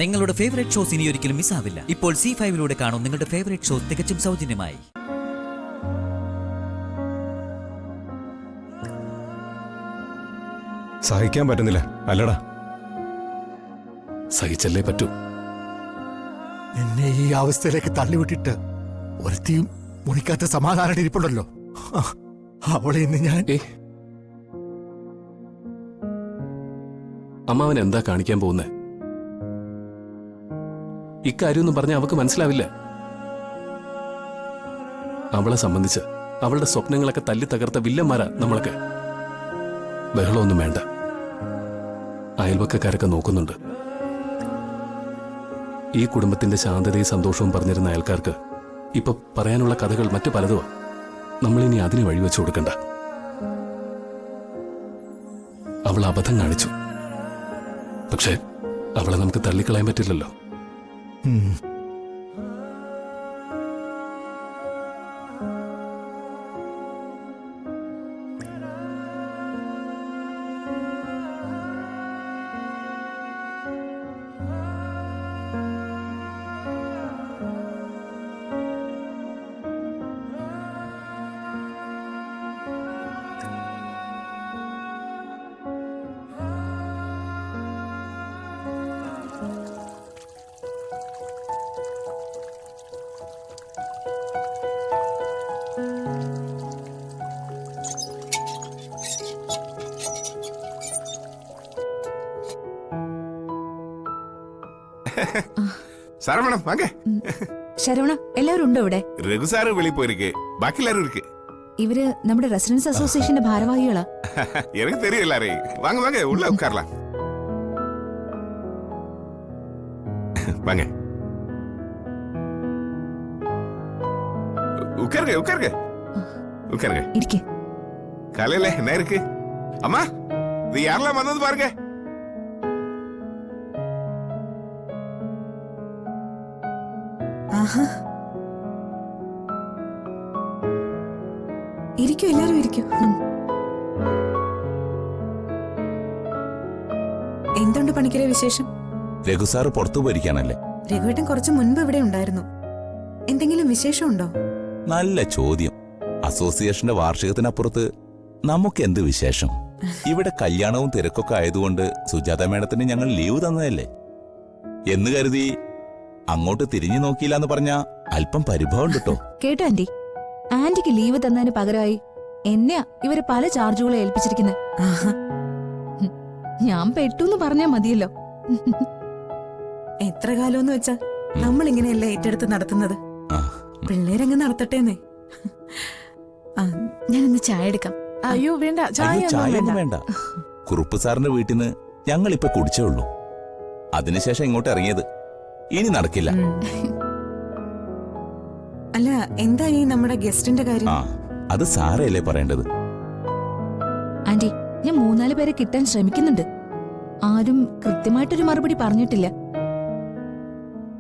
നിങ്ങളുടെ favourite shows ഇനി ഒരിക്കലും മിസ്സാവില്ല. ഇപ്പോൾ C5-ലൂടെ കാണും നിങ്ങളുടെ ഫേവറേറ്റ് ഷോസ് തികച്ചും സൗജന്യമായി. സഹിക്കാൻ പറ്റുന്നില്ല അല്ലടാ. സഹിച്ചല്ലേ പറ്റൂ. എന്നെ ഈ അവസ്ഥയിലേക്ക് തള്ളിവിട്ടിട്ട് ഒരുത്തിയും മുറിക്കാത്ത സമാധാനം ഇരിപ്പുണ്ടല്ലോ. അവളെ ഇന്ന് ഞാൻ അമ്മാവൻ എന്താ കാണിക്കാൻ പോകുന്നേ? ഇക്കാര്യമൊന്നും പറഞ്ഞാൽ അവക്ക് മനസ്സിലാവില്ല. അവളെ സംബന്ധിച്ച് അവളുടെ സ്വപ്നങ്ങളൊക്കെ തല്ലി തകർത്ത വില്ലന്മാരാ നമ്മളൊക്കെ. ബഹളമൊന്നും വേണ്ട. അയൽവക്കക്കാരൊക്കെ നോക്കുന്നുണ്ട്. ഈ കുടുംബത്തിന്റെ ശാന്തതയും സന്തോഷവും പറഞ്ഞിരുന്ന അയൽക്കാർക്ക് ഇപ്പൊ പറയാനുള്ള കഥകൾ മറ്റു പലതുമാ. നമ്മളിനി അതിന് വഴിവെച്ചു കൊടുക്കണ്ട. അവൾ അബദ്ധം കാണിച്ചു. പക്ഷേ അവളെ നമുക്ക് തള്ളിക്കളയാൻ പറ്റില്ലല്ലോ. சரவணம் வாங்க. ശരവണ, എല്ലാവരും ഉണ്ടോ ഇവിടെ? രഘു സാറ് വെളിയിൽ പോയിരിക്ക്. ബാക്കി എല്ലാരും ഇരിക്ക്. ഇവര് നമ്മുടെ റെസിഡൻസ് അസോസിയേഷന്റെ ഭാരവാഹികളാ. எனக்கு தெரியும் எல்லாரையும். வாங்க வாங்க உள்ள உட்காரலாம். வாங்க உட்காருங்க உட்காருங்க உட்காருங்க. ഇരിക്കെ. காலையில என்ன இருக்கு? அம்மா இது யாரெல்லாம் வந்தது பாருங்க. ഇരിക്കൂ, എല്ലാരും ഇരിക്കൂ. എന്തുണ്ട് പണിക്കരെ വിശേഷം? രഘുസാറ് പുറത്തു പോയിരിക്കാനല്ലേ? രഘുവേട്ടൻ കുറച്ചു മുൻപ് ഇവിടെ ഉണ്ടായിരുന്നു. എന്തെങ്കിലും വിശേഷമുണ്ടോ? നല്ല ചോദ്യം. അസോസിയേഷന്റെ വാർഷികത്തിനപ്പുറത്ത് നമുക്ക് എന്ത് വിശേഷം? ഇവിടെ കല്യാണവും തിരക്കൊക്കെ ആയതുകൊണ്ട് സുജാത മേഡത്തിന് ഞങ്ങൾ ലീവ് തന്നതല്ലേ എന്ന് കരുതി അങ്ങോട്ട് തിരിഞ്ഞു നോക്കിയില്ല എന്ന് പറഞ്ഞ അല്പം പരിഭവം കിട്ടോ. കേട്ടോ ആന്റി, ആന്റിക്ക് ലീവ് തന്നതിന് പകരമായി എന്നെയാ ഇവര് പല ചാർജുകളെ ഏൽപ്പിച്ചിരിക്കുന്നത്. ഞാൻ പെട്ടൂന്ന് പറഞ്ഞാ മതിയല്ലോ. എത്ര കാലമെന്ന് വെച്ചാ നമ്മൾ ഇങ്ങനെയല്ലേ ഏറ്റെടുത്ത് നടത്തുന്നത്. പിള്ളേരങ്ങ് നടത്തട്ടേന്നേ. ഞാനിന്ന് ചായ എടുക്കാം. അയ്യോ വേണ്ട, ചായ വേണ്ട. കുറുപ്പ് സാറിന്റെ വീട്ടിൽ നിന്ന് ഞങ്ങൾ ഇപ്പൊ കുടിച്ചേ ഉള്ളൂ. അതിനുശേഷം ഇങ്ങോട്ട് ഇറങ്ങിയത്. ഇനി നടക്കില്ല. അല്ല, എന്താ ഈ നമ്മുടെ ഗസ്റ്റിന്റെ കാര്യം? അത് സാറയല്ലേ പറയേണ്ടത്. ആന്റി, ഞാൻ 3-4 പേരെ കിട്ടാൻ ശ്രമിക്കുന്നുണ്ട്. ആരും കൃത്യമായിട്ടൊരു മറുപടി പറഞ്ഞിട്ടില്ല.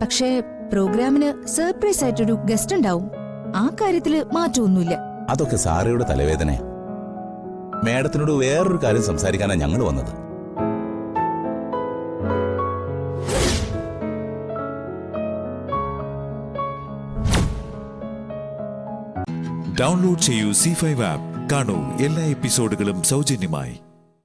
പക്ഷേ പ്രോഗ്രാമിന് സർപ്രൈസ് ആയിട്ടൊരു ഗസ്റ്റ് ഉണ്ടാവും. ആ കാര്യത്തില് മാറ്റമൊന്നുമില്ല. അതൊക്കെ സാറയുടെ തലവേദനയാ. മേഡത്തിനോട് വേറൊരു കാര്യം സംസാരിക്കാനാണ് ഞങ്ങൾ വന്നത്. ഡൗൺലോഡ് ചെയ്യൂ C5 ആപ്പ്. കാണൂ എല്ലാ എപ്പിസോഡുകളും സൗജന്യമായി.